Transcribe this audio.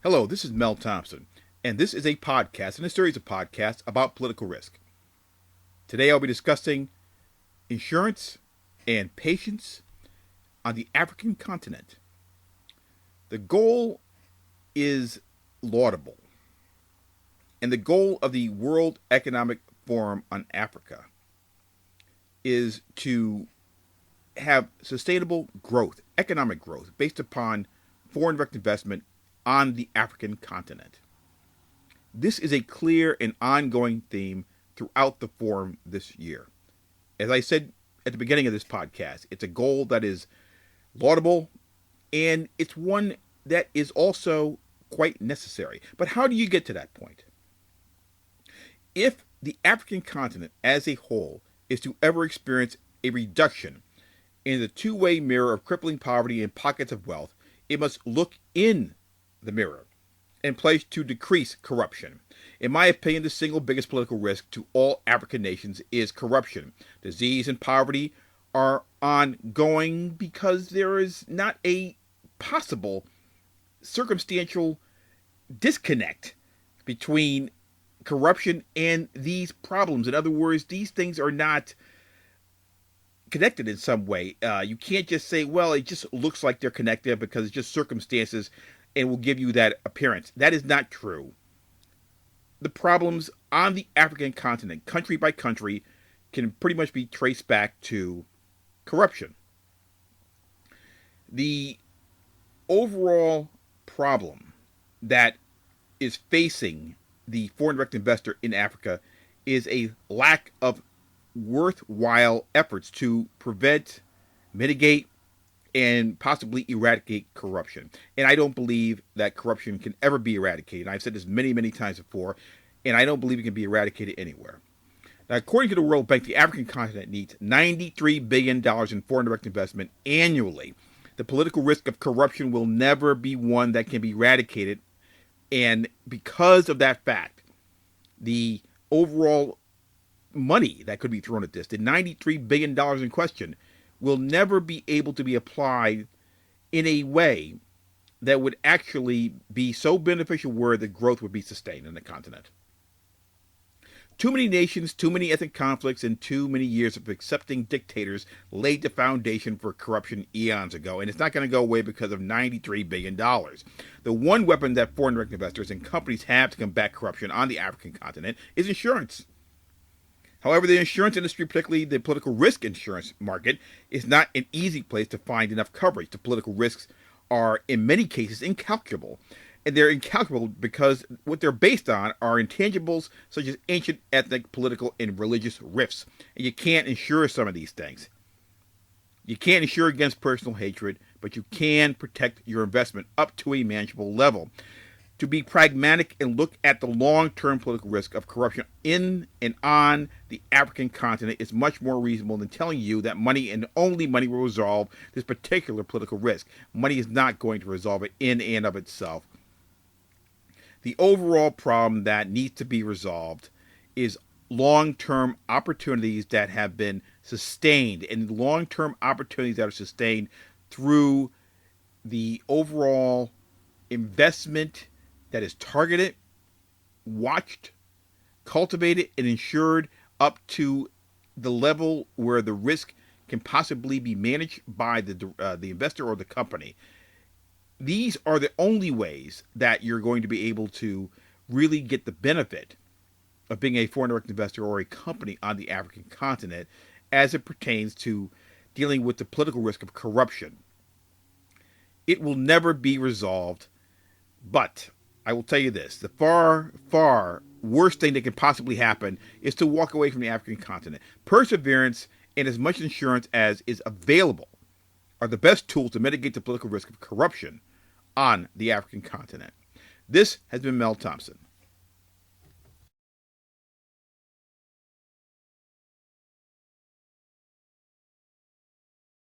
Hello, this is Mel Thompson, and this is a podcast and a series of podcasts about political risk. Today I'll be discussing insurance and patience on the African continent. The goal is laudable, and the goal of the World Economic Forum on Africa is to have sustainable growth, economic growth, based upon foreign direct investment on the African continent. This is a clear and ongoing theme throughout the forum this year. As I said at the beginning of this podcast, it's a goal that is laudable and it's one that is also quite necessary. But how do you get to that point? If the African continent as a whole is to ever experience a reduction in the two-way mirror of crippling poverty and pockets of wealth, it must look in the mirror and place to decrease corruption. In my opinion, the single biggest political risk to all African nations is corruption. Disease and poverty are ongoing because there is not a possible circumstantial disconnect between corruption and these problems. In other words, these things are not connected in some way. You can't just say, well, it just looks like they're connected because it's just circumstances and will give you that appearance. That is not true. The problems on the African continent, country by country, can pretty much be traced back to corruption. The overall problem that is facing the foreign direct investor in Africa is a lack of worthwhile efforts to prevent, mitigate, and possibly eradicate corruption. And I don't believe that corruption can ever be eradicated. I've said this many, many times before, and I don't believe it can be eradicated anywhere. Now, according to the World Bank, the African continent needs $93 billion in foreign direct investment annually. The political risk of corruption will never be one that can be eradicated. And because of that fact, the overall money that could be thrown at this, the $93 billion in question, will never be able to be applied in a way that would actually be so beneficial where the growth would be sustained in the continent. Too many nations, too many ethnic conflicts, and too many years of accepting dictators laid the foundation for corruption eons ago, and it's not going to go away because of $93 billion. The one weapon that foreign direct investors and companies have to combat corruption on the African continent is insurance. However, the insurance industry, particularly the political risk insurance market, is not an easy place to find enough coverage. The political risks are, in many cases, incalculable. And they're incalculable because what they're based on are intangibles such as ancient ethnic, political, and religious rifts. And you can't insure some of these things. You can't insure against personal hatred, but you can protect your investment up to a manageable level. To be pragmatic and look at the long-term political risk of corruption in and on the African continent is much more reasonable than telling you that money and only money will resolve this particular political risk. Money is not going to resolve it in and of itself. The overall problem that needs to be resolved is long-term opportunities that have been sustained, and long-term opportunities that are sustained through the overall investment that is targeted, watched, cultivated, and insured up to the level where the risk can possibly be managed by the investor or the company. These are the only ways that you're going to be able to really get the benefit of being a foreign direct investor or a company on the African continent as it pertains to dealing with the political risk of corruption. It will never be resolved, but I will tell you this, the far, far worst thing that can possibly happen is to walk away from the African continent. Perseverance and as much insurance as is available are the best tools to mitigate the political risk of corruption on the African continent. This has been Mel Thompson.